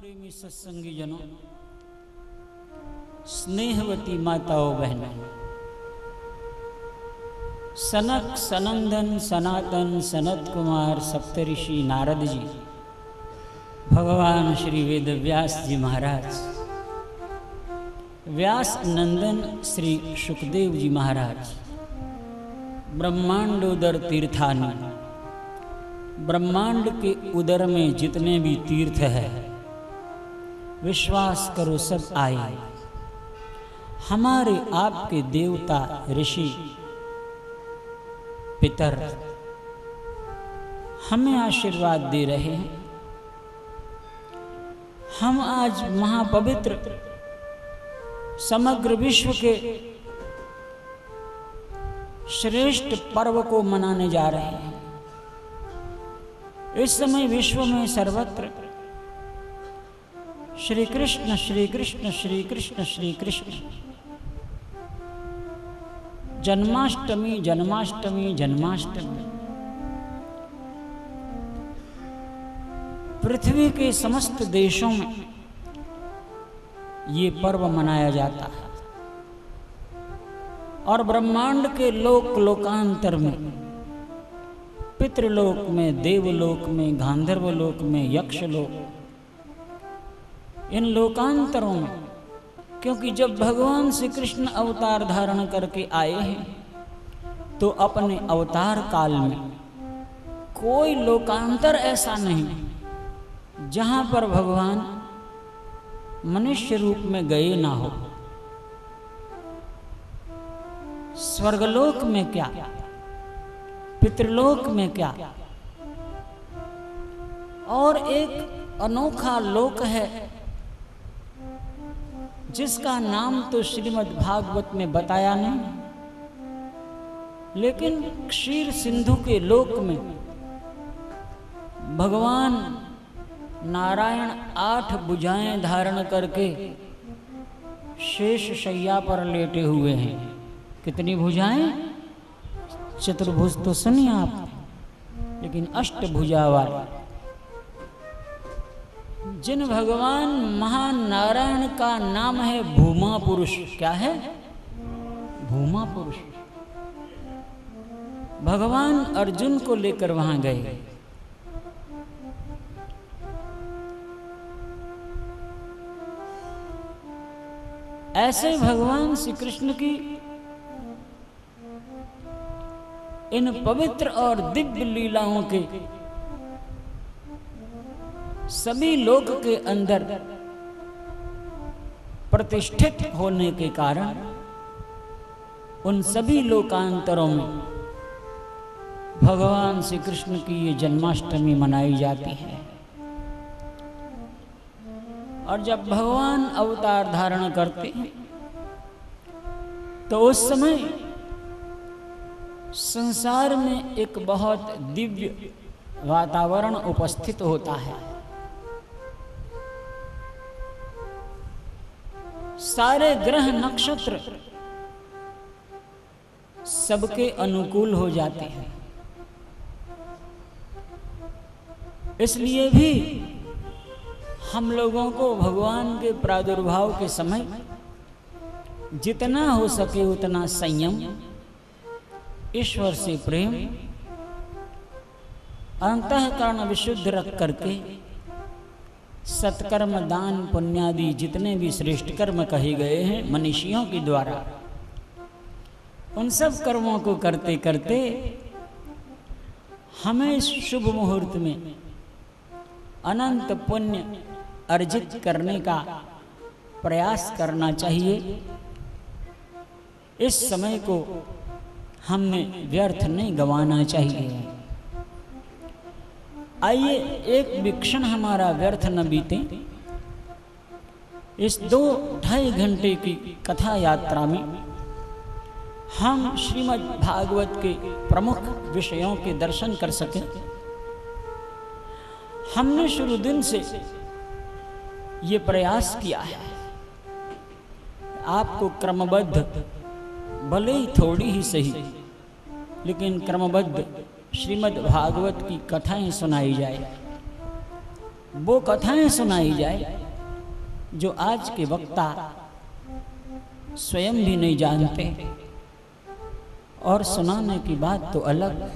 प्रेमी सत्संगी जनों, स्नेहवती माताओं बहनों, सनक सनंदन सनातन सनत कुमार सप्तऋषि नारद जी, भगवान श्री वेद व्यास जी महाराज, व्यास नंदन श्री सुखदेव जी महाराज, ब्रह्मांडोदर तीर्थानी, ब्रह्मांड के उदर में जितने भी तीर्थ है, विश्वास करो सब आए। हमारे आपके देवता ऋषि पितर हमें आशीर्वाद दे रहे हैं। हम आज महापवित्र समग्र विश्व के श्रेष्ठ पर्व को मनाने जा रहे हैं। इस समय विश्व में सर्वत्र श्री कृष्ण श्री कृष्ण श्री कृष्ण श्री कृष्ण, जन्माष्टमी जन्माष्टमी जन्माष्टमी, पृथ्वी के समस्त देशों में ये पर्व मनाया जाता है और ब्रह्मांड के लोक लोकांतर में, पितृलोक में, देवलोक में, गांधर्व लोक में, यक्षलोक, इन लोकांतरों में, क्योंकि जब भगवान श्री कृष्ण अवतार धारण करके आए हैं तो अपने अवतार काल में कोई लोकांतर ऐसा नहीं जहां पर भगवान मनुष्य रूप में गए ना हो। स्वर्गलोक में क्या, पितृलोक में क्या, और एक अनोखा लोक है जिसका नाम तो श्रीमद् भागवत में बताया नहीं, लेकिन क्षीर सिंधु के लोक में भगवान नारायण 8 भुजाएं धारण करके शेष शैया पर लेटे हुए हैं। कितनी भुजाएं? चतुर्भुज तो सुनिए आप, लेकिन अष्टभुजा वाले, जिन भगवान महानारायण का नाम है भूमा पुरुष। क्या है? भूमा पुरुष। भगवान अर्जुन को लेकर वहां गए। ऐसे भगवान श्री कृष्ण की इन पवित्र और दिव्य लीलाओं के सभी लोक के अंदर प्रतिष्ठित होने के कारण उन सभी लोकांतरों में भगवान श्री कृष्ण की ये जन्माष्टमी मनाई जाती है। और जब भगवान अवतार धारण करते हैं तो उस समय संसार में एक बहुत दिव्य वातावरण उपस्थित होता है। सारे ग्रह नक्षत्र सबके अनुकूल हो जाते हैं। इसलिए भी हम लोगों को भगवान के प्रादुर्भाव के समय जितना हो सके उतना संयम, ईश्वर से प्रेम, अंतःकरण विशुद्ध रख करके सत्कर्म, दान, पुण्यादि जितने भी श्रेष्ठ कर्म कहे गए हैं मनीषियों के द्वारा, उन सब कर्मों को करते करते हमें इस शुभ मुहूर्त में अनंत पुण्य अर्जित करने का प्रयास करना चाहिए। इस समय को हमें व्यर्थ नहीं गंवाना चाहिए। आइए एक भी क्षण हमारा व्यर्थ न बीते। इस 2-2.5 घंटे की कथा यात्रा में हम श्रीमद् भागवत के प्रमुख विषयों के दर्शन कर सकें। हमने शुरू दिन से ये प्रयास किया है आपको क्रमबद्ध, भले ही थोड़ी ही सही, लेकिन क्रमबद्ध श्रीमद् भागवत की कथाएं सुनाई जाए। वो कथाएं सुनाई जाए जो आज के वक्ता स्वयं भी नहीं जानते, और सुनाने की बात तो अलग।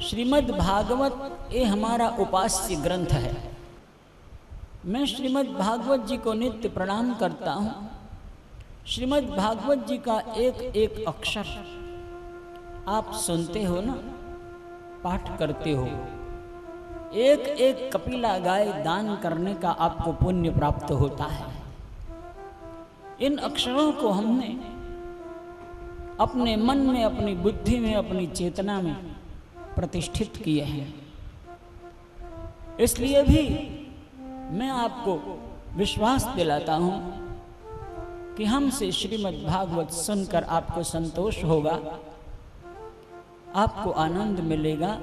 श्रीमद् भागवत ये हमारा उपास्य ग्रंथ है। मैं श्रीमद् भागवत जी को नित्य प्रणाम करता हूँ। श्रीमद् भागवत जी का एक एक अक्षर आप सुनते हो ना, पाठ करते हो। एक एक कपिला गाय दान करने का आपको पुण्य प्राप्त होता है। इन अक्षरों को हमने अपने मन में, अपनी बुद्धि में, अपनी चेतना में प्रतिष्ठित किए हैं। इसलिए भी मैं आपको विश्वास दिलाता हूं कि हमसे श्रीमद् भागवत सुनकर आपको संतोष होगा, आपको आनंद मिलेगा।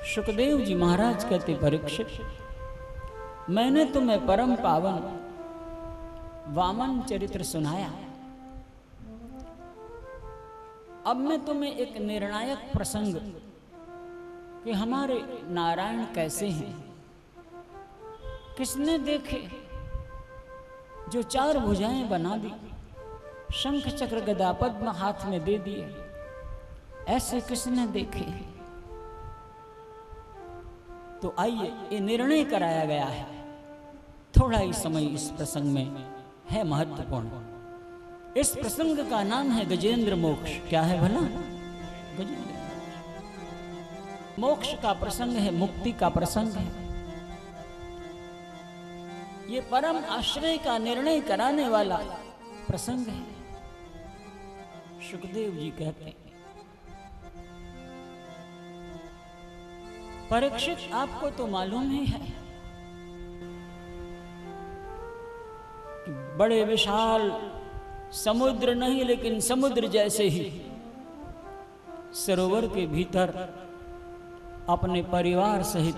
सुखदेव जी महाराज कहते, परीक्षित, मैंने तुम्हें परम पावन वामन चरित्र सुनाया। अब मैं तुम्हें एक निर्णायक प्रसंग कि हमारे नारायण कैसे हैं, किसने देखे, जो 4 भुजाएं बना दी, शंख चक्र गदा पद्म हाथ में दे दिए, ऐसे किसने देखे। तो आइए, ये निर्णय कराया गया है। थोड़ा ही समय इस प्रसंग में है महत्वपूर्ण। इस प्रसंग का नाम है गजेंद्र मोक्ष। क्या है भला? गजेंद्र मोक्ष का प्रसंग है, मुक्ति का प्रसंग है। ये परम आश्रय का निर्णय कराने वाला प्रसंग है। सुखदेव जी कहते हैं, परीक्षित, आपको तो मालूम ही है कि बड़े विशाल समुद्र नहीं, लेकिन समुद्र जैसे ही सरोवर के भीतर अपने परिवार सहित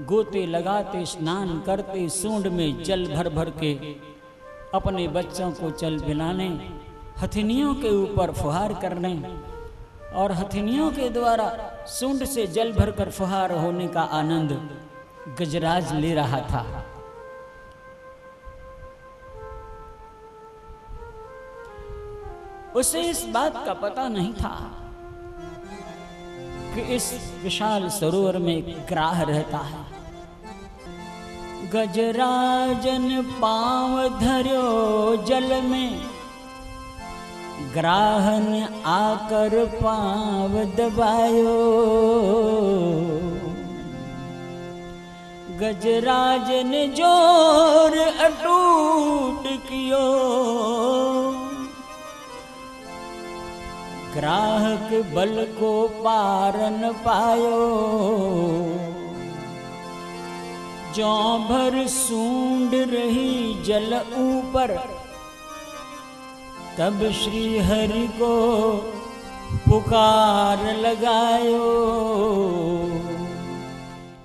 गोते लगाते, स्नान करते, सूंड में जल भर भर के अपने बच्चों को चल पिलाने, हथिनियों के ऊपर फुहार करने, और हथिनियों के द्वारा सूंड से जल भरकर फुहार होने का आनंद गजराज ले रहा था। उसे इस बात का पता नहीं था कि इस विशाल सरोवर में एक ग्राह रहता है। गजराजन पांव धर्यो जल में, ग्राहन आकर पांव दबायो। गजराजन जोर अटूट कियो, ग्राहक बल को पार न पायो। जौ भर सूंड रही जल ऊपर, तब श्री हरि को पुकार लगायो।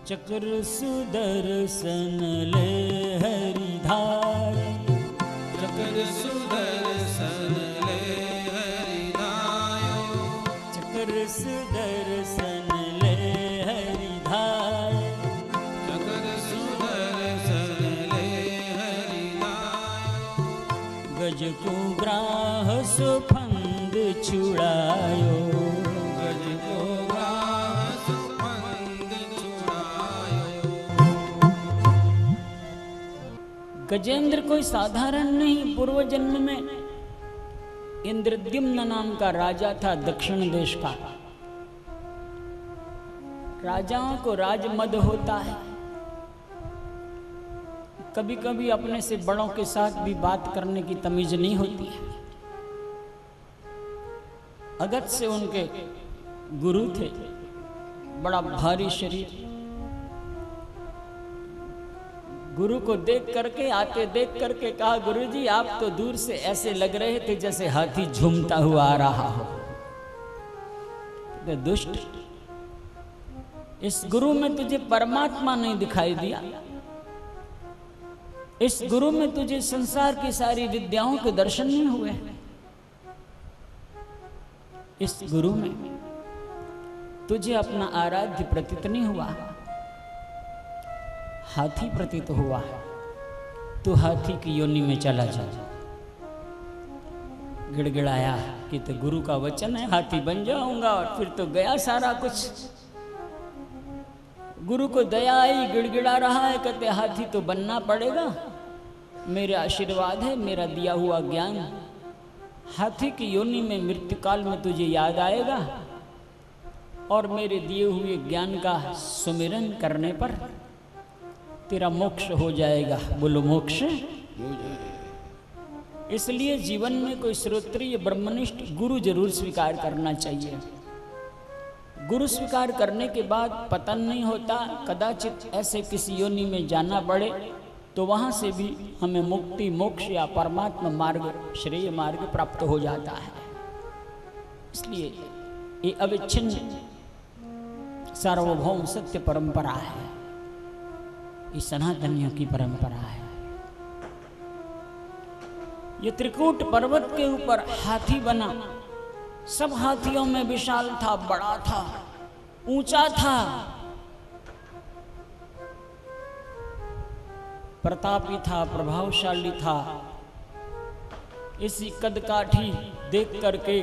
चक्र सुदर्शन ले हरिधारी, चक्र सुदर्शन ले हरिधायो। चक्र सुदर्शन ले हरिधारी, चक्र सुदर्शन ले हरिधायो। गज को ग्राह सुफंद छुड़ायो। गज को ग्राह सुफंद छुड़ायो। गजेंद्र कोई साधारण नहीं, पूर्व जन्म में इंद्रद्युम्न नाम का राजा था, दक्षिण देश का। राजाओं को राजमद होता है, कभी कभी अपने से बड़ों के साथ भी बात करने की तमीज नहीं होती है। अगस्त से उनके गुरु थे, बड़ा भारी शरीर। गुरु को देख करके, आते देख करके कहा, गुरुजी आप तो दूर से ऐसे लग रहे थे जैसे हाथी झूमता हुआ आ रहा हो। तो दुष्ट, इस गुरु में तुझे परमात्मा नहीं दिखाई दिया, इस गुरु में तुझे संसार की सारी विद्याओं के दर्शन नहीं हुए, इस गुरु में तुझे अपना आराध्य प्रतीत नहीं हुआ। हाथी प्रतीत हुआ, तो हाथी की योनि में चला जा। गिड़गिड़ाया कि तो गुरु का वचन है हाथी बन जाऊंगा, और फिर तो गया सारा कुछ। गुरु को दया आई, गिड़गिड़ा रहा है, कहते हाथी तो बनना पड़ेगा, मेरा आशीर्वाद है, मेरा दिया हुआ ज्ञान। हाथी की योनि में मृत्यु काल में तुझे याद आएगा, और मेरे दिए हुए ज्ञान का सुमिरन करने पर तेरा मोक्ष हो जाएगा। बोलो मोक्ष हो जाएगा। इसलिए जीवन में कोई श्रोत्रिय ब्रह्मनिष्ठ गुरु जरूर स्वीकार करना चाहिए। गुरु स्वीकार करने के बाद पतन नहीं होता, कदाचित ऐसे किसी योनि में जाना पड़े तो वहाँ से भी हमें मुक्ति, मोक्ष या परमात्मा मार्ग, श्रेय मार्ग प्राप्त हो जाता है। इसलिए ये अविच्छिन्न सार्वभौम सत्य परंपरा है, ये सनातनियों की परंपरा है। ये त्रिकूट पर्वत के ऊपर हाथी बना, सब हाथियों में विशाल था, बड़ा था, ऊंचा था, प्रतापी था, प्रभावशाली था। इसी कदकाठी देख करके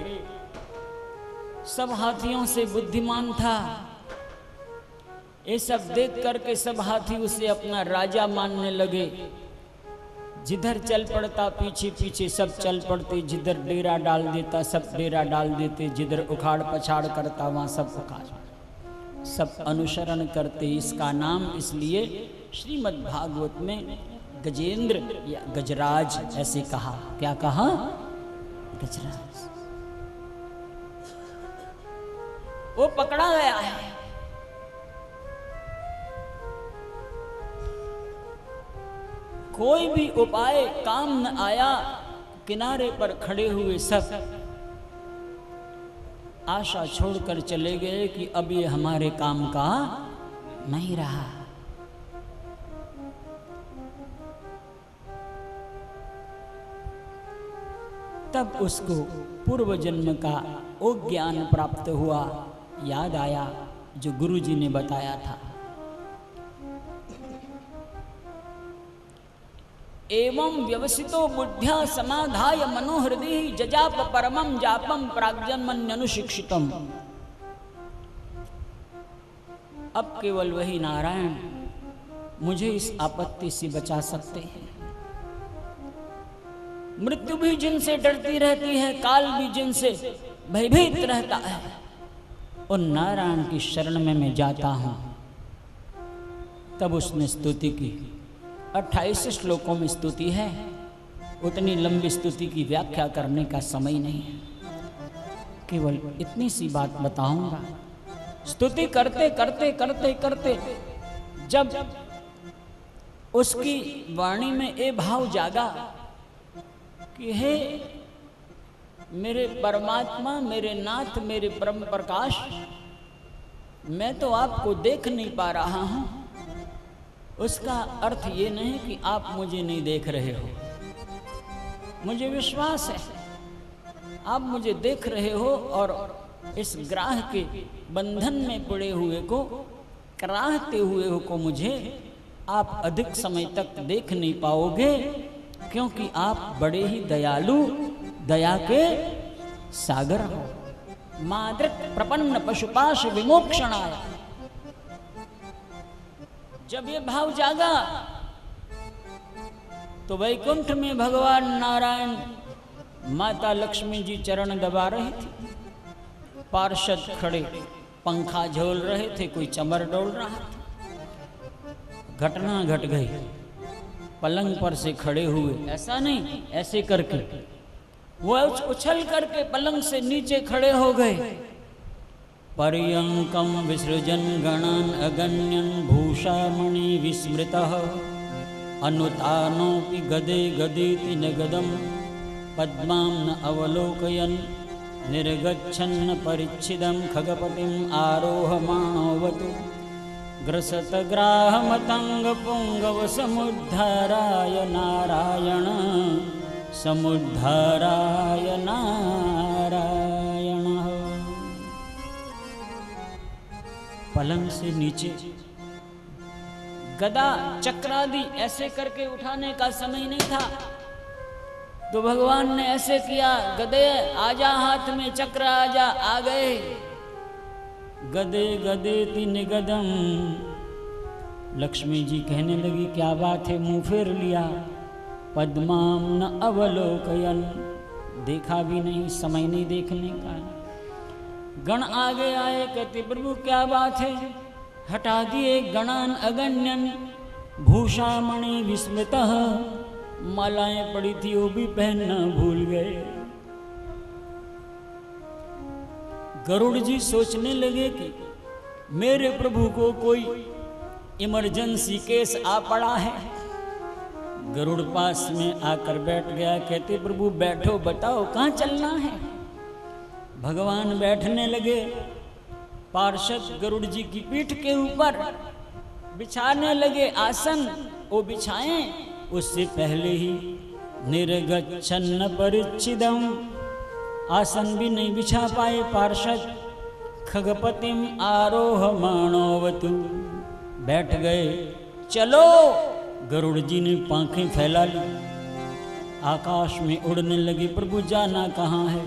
सब हाथियों से बुद्धिमान था। ये सब देख करके सब हाथी उसे अपना राजा मानने लगे। जिधर चल पड़ता पीछे पीछे सब चल पड़ते, जिधर डेरा डाल देता सब डेरा डाल देते, जिधर उखाड़ पछाड़ करता वहाँ सब उखाड़, सब अनुसरण करते। इसका नाम इसलिए श्रीमद् भागवत में गजेंद्र या गजराज ऐसे कहा। क्या कहा? गजराज। वो पकड़ा गया है। कोई भी उपाय काम न आया, किनारे पर खड़े हुए सब आशा छोड़कर चले गए कि अब ये हमारे काम का नहीं रहा। तब उसको पूर्व जन्म का वो ज्ञान प्राप्त हुआ, याद आया जो गुरुजी ने बताया था। एवं व्यवसितो बुद्ध्या समाधाय मनोहृदि जजाप परमं जापम प्राग्जन्मन्यनुशिक्षितम। अब केवल वही नारायण मुझे इस आपत्ति से बचा सकते हैं। मृत्यु भी जिनसे डरती रहती है, काल भी जिनसे भयभीत रहता है, उन नारायण की शरण में मैं जाता हूं। तब उसने स्तुति की। 28 श्लोकों में स्तुति है, उतनी लंबी स्तुति की व्याख्या करने का समय नहीं है, केवल इतनी सी बात बताऊंगा। स्तुति करते करते करते करते जब उसकी वाणी में ये भाव जागा कि हे मेरे परमात्मा, मेरे नाथ, मेरे परम प्रकाश, मैं तो आपको देख नहीं पा रहा हूं। उसका अर्थ ये नहीं कि आप मुझे नहीं देख रहे हो, मुझे विश्वास है आप मुझे देख रहे हो, और इस ग्राह के बंधन में पड़े हुए को, कराहते हुए को मुझे आप अधिक समय तक देख नहीं पाओगे, क्योंकि आप बड़े ही दयालु, दया के सागर हो। मादृक प्रपन्न पशुपाश विमोक्षणाय। जब ये भाव जागा तो वैकुंठ में भगवान नारायण, माता लक्ष्मी जी चरण दबा रही थी, पार्षद खड़े पंखा झोल रहे थे, कोई चमर डोल रहा था। घटना घट गई, पलंग पर से खड़े हुए, ऐसा नहीं, ऐसे करके वो उछल करके पलंग से नीचे खड़े हो गए। पर्यंकम विसृजन गणान अगण्यन भूषामणि विस्मृतः अनुतानोपि गदे गदेति न गदम पद्मां न अवलोकयन् निर्गच्छन्न परिच्छिदं खगपतिम् आरोहमाणोऽवतु ग्रसतग्राहमतंग पुंगव समुद्धाराय नारायण, समुद्धाराय नारायण। पलंग से नीचे गदा चक्रादि ऐसे करके उठाने का समय नहीं था, तो भगवान ने ऐसे किया, गदे आजा, हाथ में चक्र आजा, आ गए। गदे गदे तीन गदम। लक्ष्मी जी कहने लगी क्या बात है, मुंह फेर लिया। पद्माम न अवलोकयन, देखा भी नहीं, समय नहीं देखने का। गण आगे आए, कहते प्रभु क्या बात है, हटा दिए गणान अगण्यन, भूषामणि विस्मृतः, मालाएं पड़ी थी वो भी पहनना भूल गए। गरुड़ जी सोचने लगे कि मेरे प्रभु को कोई इमरजेंसी केस आ पड़ा है। गरुड़ पास में आकर बैठ गया, कहते प्रभु बैठो, बताओ कहाँ चलना है। भगवान बैठने लगे, पार्षद गरुड़ जी की पीठ के ऊपर बिछाने लगे आसन, वो बिछाएं, उससे पहले ही निर्गच्छन्न परिच्छिदम, आसन भी नहीं बिछा पाए पार्षद। खगपतिम आरोहमाणोवतु, बैठ गए। चलो, गरुड़ जी ने पांखें फैला ली, आकाश में उड़ने लगी। प्रभु जाना कहाँ है।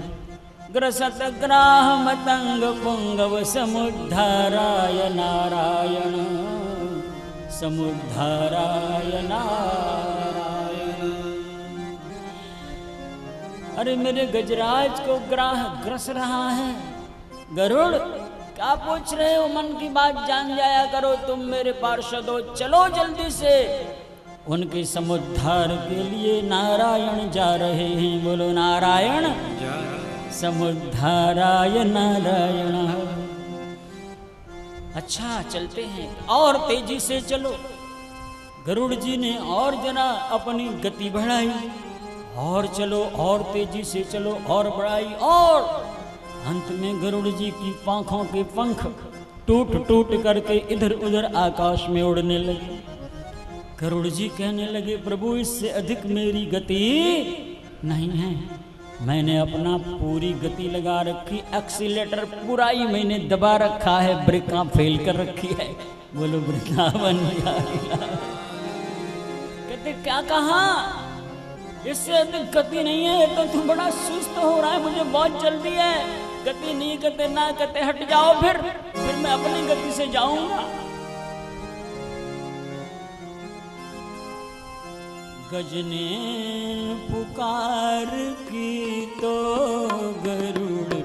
ग्रसत ग्राह मतंग पुंगव समुद्धाराय नारायण, समुद्धाराय नारायण। अरे मेरे गजराज को ग्राह ग्रस रहा है। गरुड़ क्या पूछ रहे हो, मन की बात जान जाया करो, तुम मेरे पार्षद हो, चलो जल्दी से। उनके समुद्धार के लिए नारायण जा रहे हैं, बोलो नारायण। समुद्धाराय नारायण। अच्छा चलते हैं, और तेजी से चलो। गरुड़ जी ने और जरा अपनी गति बढ़ाई, और चलो, और तेजी से चलो, और बढ़ाई, और अंत में गरुड़ जी की पांखों के पंख टूट टूट करके इधर उधर आकाश में उड़ने लगे। गरुड़ जी कहने लगे प्रभु इससे अधिक मेरी गति नहीं है, मैंने अपना पूरी गति लगा रखी, एक्सीलेटर पूरा ही मैंने दबा रखा है, ब्रेकां फेल कर रखी है। बोलो वृंदावन बिहारी लाल। कहते क्या कहा, इससे अधिक गति नहीं है, तो तू बड़ा सुस्त हो रहा है, मुझे बहुत जल्दी है। गति नहीं कहते, ना कहते हट जाओ, फिर मैं अपनी गति से जाऊंगा। गजने पुकार की तो गरुड़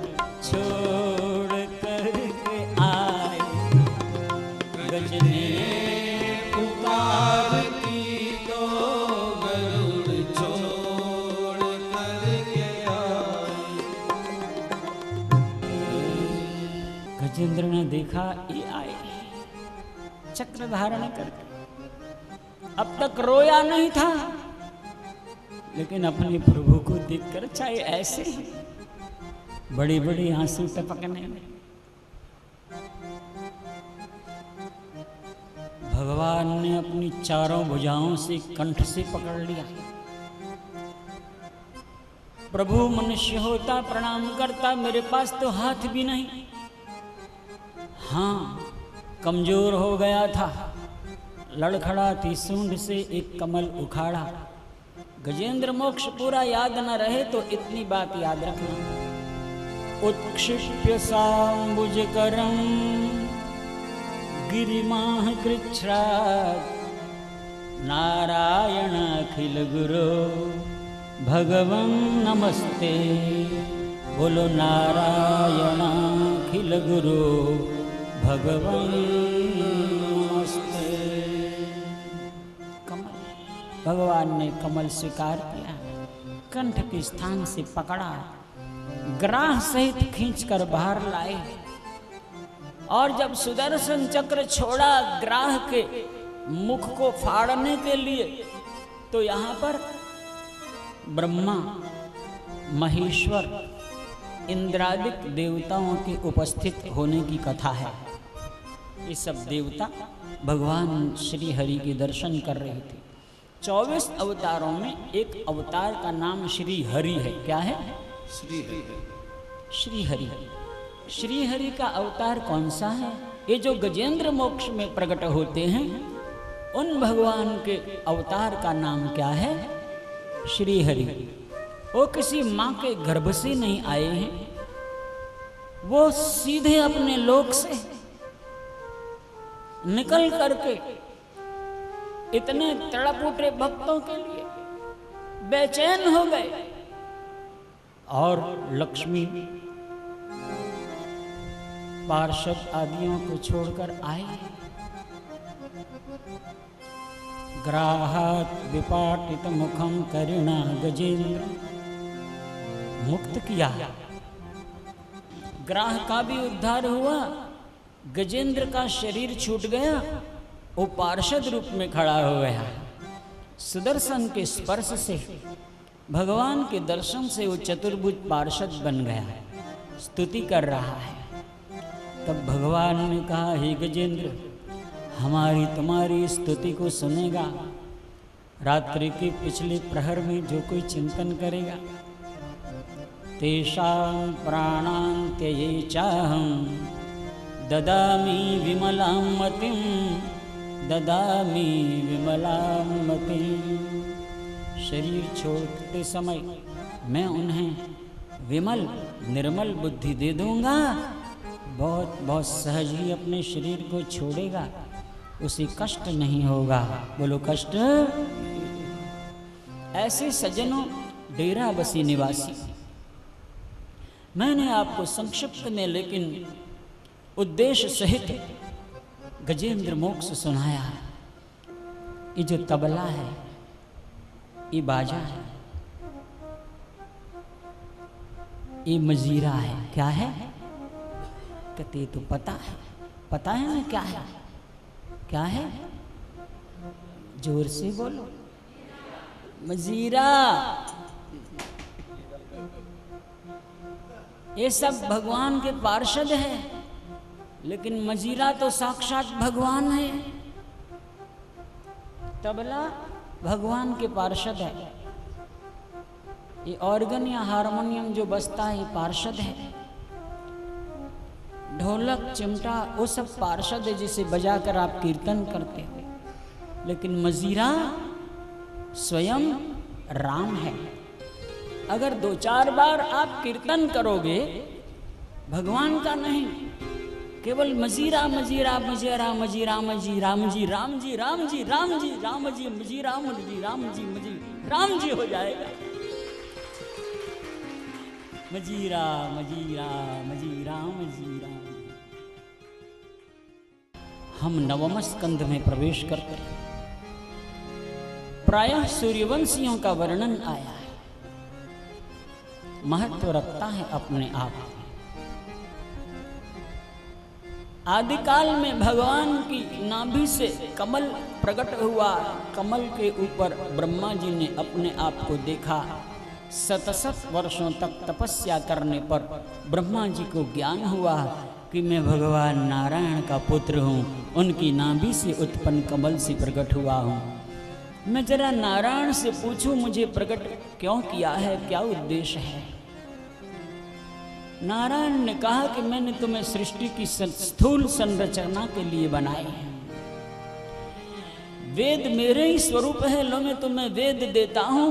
छोड़ करके आए। गजने पुकार की तो गरुड़ छोड़ करके आए। गजेंद्र ने देखा ये आए चक्र धारण करके। अब तक रोया नहीं था, लेकिन अपने प्रभु को देखकर चाहे ऐसे ही बड़े बड़े आंसू टपकने में। भगवान ने अपनी चारों भुजाओं से कंठ से पकड़ लिया। प्रभु मनुष्य होता प्रणाम करता, मेरे पास तो हाथ भी नहीं। हाँ, कमजोर हो गया था, लड़खड़ाती सूंड से एक कमल उखाड़ा। गजेंद्र मोक्ष पूरा याद न रहे तो इतनी बात याद रखना। उत्क्षिप्य सांबुजकरं गिरिमाह कृच्छ्रात्, नारायण अखिल गुरो भगवं नमस्ते। बोलो नारायण अखिल गुरो भगवं नमस्ते। भगवान ने कमल स्वीकार किया, कंठ के स्थान से पकड़ा, ग्राह सहित खींचकर बाहर लाए। और जब सुदर्शन चक्र छोड़ा ग्राह के मुख को फाड़ने के लिए, तो यहाँ पर ब्रह्मा, महेश्वर, इंद्रादिक देवताओं के उपस्थित होने की कथा है। ये सब देवता भगवान श्री हरि के दर्शन कर रहे थे। 24 अवतारों में एक अवतार का नाम श्री हरि है। क्या है? श्री हरि। श्री हरि। श्री हरि का अवतार कौन सा है? ये जो गजेंद्र मोक्ष में प्रकट होते हैं, उन भगवान के अवतार का नाम क्या है? श्री हरि। वो किसी माँ के गर्भ से नहीं आए हैं, वो सीधे अपने लोक से निकल करके इतने तड़प उठे भक्तों के लिए बेचैन हो गए और लक्ष्मी पार्षद आदियों को छोड़कर आए। ग्राहात विपाटित मुखम करुणा गजेंद्र, मुक्त किया। ग्राह का भी उद्धार हुआ, गजेंद्र का शरीर छूट गया, वो पार्षद रूप में खड़ा हो गया। सुदर्शन के स्पर्श से, भगवान के दर्शन से वो चतुर्भुज पार्षद बन गया, स्तुति कर रहा है। तब भगवान ने कहा, हे गजेंद्र, हमारी तुम्हारी स्तुति को सुनेगा। रात्रि के पिछले प्रहर में जो कोई चिंतन करेगा, तेषां प्राणान्त्यये चाहं ददामि विमलां मतिं, ददामि विमलां मतिं। शरीर छोड़ते समय मैं उन्हें विमल निर्मल बुद्धि दे दूंगा। बहुत बहुत सहज ही अपने शरीर को छोड़ेगा, उसे कष्ट नहीं होगा। बोलो कष्ट। ऐसे सज्जनों, डेरा बसी निवासी, मैंने आपको संक्षिप्त में लेकिन उद्देश्य सहित गजेंद्र मोक्ष सुनाया है। ये जो तबला है, ये बाजा है, ये मजीरा है। क्या है? कहते तो पता है, पता है ना क्या है? क्या है? जोर से बोलो। मजीरा। ये सब भगवान के पार्षद है, लेकिन मजीरा तो साक्षात भगवान है। तबला भगवान के पार्षद है। ये ऑर्गन या हारमोनियम जो बजता है, ये पार्षद है। ढोलक चिमटा वो सब पार्षद है, जिसे बजाकर आप कीर्तन करते हो। लेकिन मजीरा स्वयं राम है। अगर 2-4 बार आप कीर्तन करोगे, भगवान का नहीं, केवल मजीरा मजीरा मजीरा मजीरा मजी राम जी राम जी राम जी राम जी राम जी मजी राम जी राम जी मजी राम जी हो जाएगा। मजीरा मजीरा मजीरा मजीरा। हम नवम स्कंध में प्रवेश करते हैं। प्रायः सूर्यवंशियों का वर्णन आया है, महत्व रखता है अपने आप। आदिकाल में भगवान की नाभि से कमल प्रकट हुआ। कमल के ऊपर ब्रह्मा जी ने अपने आप को देखा। 7 वर्षों तक तपस्या करने पर ब्रह्मा जी को ज्ञान हुआ कि मैं भगवान नारायण का पुत्र हूँ, उनकी नाभि से उत्पन्न कमल से प्रकट हुआ हूँ। मैं जरा नारायण से पूछूं, मुझे प्रकट क्यों किया है, क्या उद्देश्य है? नारायण ने कहा कि मैंने तुम्हें सृष्टि की स्थूल संरचना के लिए बनाए हैं। वेद मेरे ही स्वरूप है, लो मैं तुम्हें वेद देता हूं।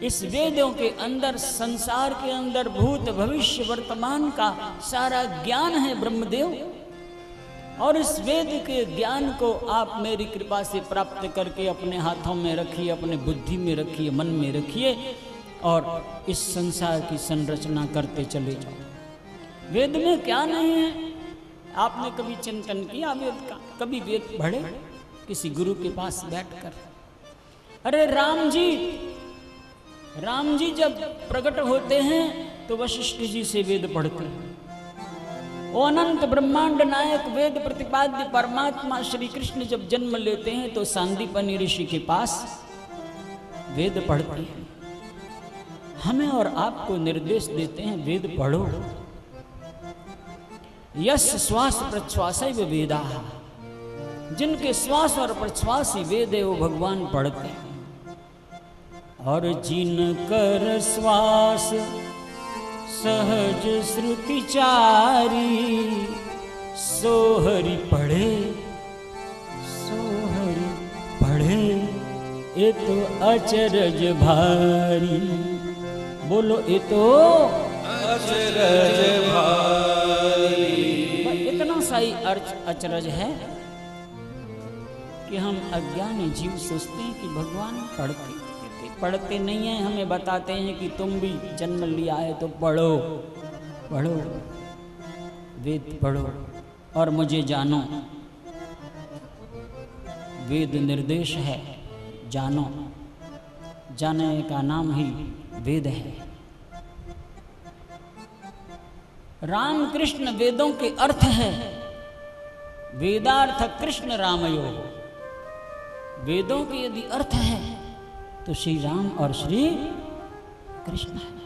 इस वेदों के अंदर, संसार के अंदर भूत भविष्य वर्तमान का सारा ज्ञान है ब्रह्मदेव। और इस वेद के ज्ञान को आप मेरी कृपा से प्राप्त करके अपने हाथों में रखिए, अपने बुद्धि में रखिए, मन में रखिए और इस संसार की संरचना करते चले जाओ। वेद में क्या नहीं है? आपने कभी चिंतन किया वेद का? कभी वेद पढ़े किसी गुरु के पास बैठकर? अरे राम जी जब प्रकट होते हैं तो वशिष्ठ जी से वेद पढ़ते हैं। ओ अनंत ब्रह्मांड नायक वेद प्रतिपाद्य परमात्मा श्री कृष्ण जब जन्म लेते हैं तो सांदीपनि ऋषि के पास वेद पढ़ते हैं। हमें और आपको निर्देश देते हैं, वेद पढ़ो। यस श्वास प्रश्वासैव वेदाः, जिनके श्वास और प्रश्वास ही वेद है, वो भगवान पढ़ते हैं। और जिनकर श्वास सहज श्रुति चारी, सोहरि ये तो अचरज भारी, बोलो ये तो अचरज भारी। इतना सा ही अचरज है कि हम अज्ञानी जीव सोचते हैं कि भगवान पढ़ते नहीं है। हमें बताते हैं कि तुम भी जन्म लिया है तो पढ़ो पढ़ो, वेद पढ़ो और मुझे जानो। वेद निर्देश है, जानो। जानने का नाम ही वेद है। राम कृष्ण वेदों के अर्थ है। वेदार्थ कृष्ण रामयो। वेदों के यदि अर्थ है तो श्री राम और श्री कृष्ण है।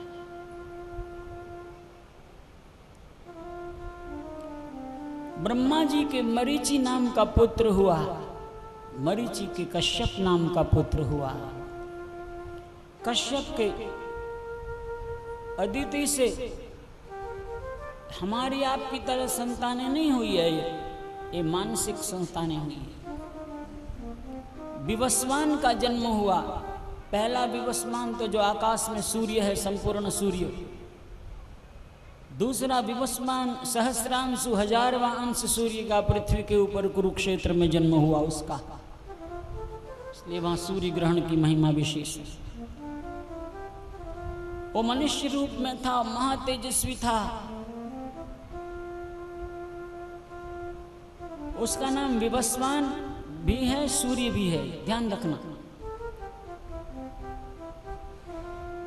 ब्रह्मा जी के मरीचि नाम का पुत्र हुआ, मरीचि के कश्यप नाम का पुत्र हुआ। कश्यप के अदिति से हमारी आपकी तरह संतानें नहीं हुई है, ये मानसिक संतानें हुई है। विवस्वान का जन्म हुआ। पहला विवस्वान तो जो आकाश में सूर्य है, संपूर्ण सूर्य। दूसरा विवस्वान सहस्रांशु, हजारवां अंश सूर्य का पृथ्वी के ऊपर कुरुक्षेत्र में जन्म हुआ उसका, इसलिए वहां सूर्य ग्रहण की महिमा विशेष है। वो मनुष्य रूप में था, महातेजस्वी था। उसका नाम विवस्वान भी है, सूर्य भी है, ध्यान रखना।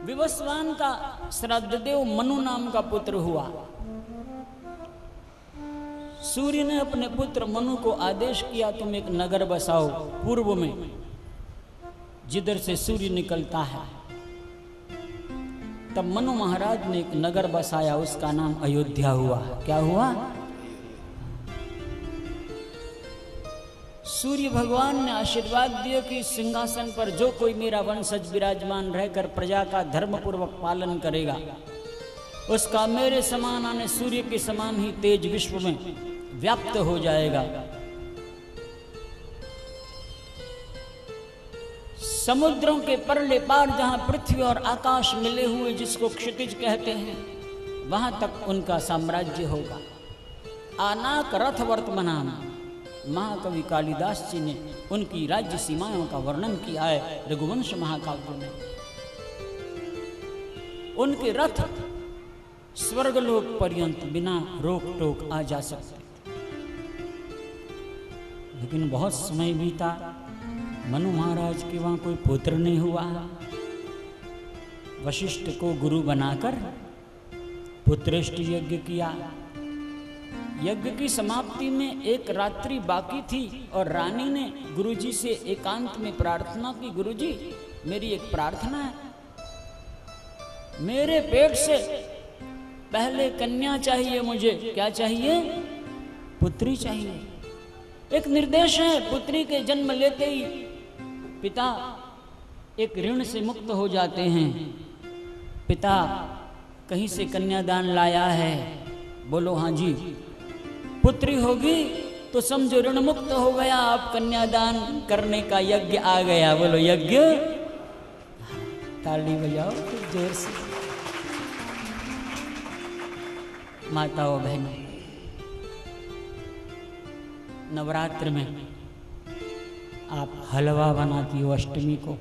विवस्वान का श्राद्धदेव मनु नाम का पुत्र हुआ। सूर्य ने अपने पुत्र मनु को आदेश किया, तुम एक नगर बसाओ पूर्व में, जिधर से सूर्य निकलता है। तब मनु महाराज ने एक नगर बसाया, उसका नाम अयोध्या हुआ। क्या हुआ? सूर्य भगवान ने आशीर्वाद दिया कि सिंहासन पर जो कोई मेरा वंशज विराजमान रहकर प्रजा का धर्म पूर्वक पालन करेगा, उसका मेरे समान आने सूर्य के समान ही तेज विश्व में व्याप्त हो जाएगा। समुद्रों के परले पार जहां पृथ्वी और आकाश मिले हुए, जिसको क्षितिज कहते हैं, वहां तक उनका साम्राज्य होगा। आनाक रथ वर्तमानाम, महाकवि कालिदास जी ने उनकी राज्य सीमाओं का वर्णन किया है रघुवंश महाकाव्य में। उनके रथ स्वर्गलोक पर्यंत बिना रोक टोक आ जा सकते। लेकिन बहुत समय बीता, मनु महाराज के वहां कोई पुत्र नहीं हुआ। वशिष्ठ को गुरु बनाकर पुत्रेष्टि यज्ञ किया। यज्ञ की समाप्ति में एक रात्रि बाकी थी और रानी ने गुरुजी से एकांत में प्रार्थना की, गुरुजी मेरी एक प्रार्थना है, मेरे पेट से पहले कन्या चाहिए मुझे। क्या चाहिए? पुत्री चाहिए। एक निर्देश है, पुत्री के जन्म लेते ही पिता एक ऋण से मुक्त हो जाते हैं। पिता कहीं से कन्यादान लाया है, बोलो हाँ जी। पुत्री होगी तो समझो ऋण मुक्त हो गया, आप कन्यादान करने का यज्ञ आ गया। बोलो यज्ञ। ताली बजाओ फिर जोर से। माताओं बहनों, नवरात्र में आप हलवा बनाती हो अष्टमी को,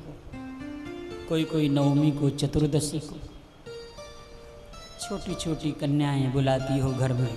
कोई नवमी को, चतुर्दशी को। छोटी छोटी कन्याएं बुलाती हो घर में,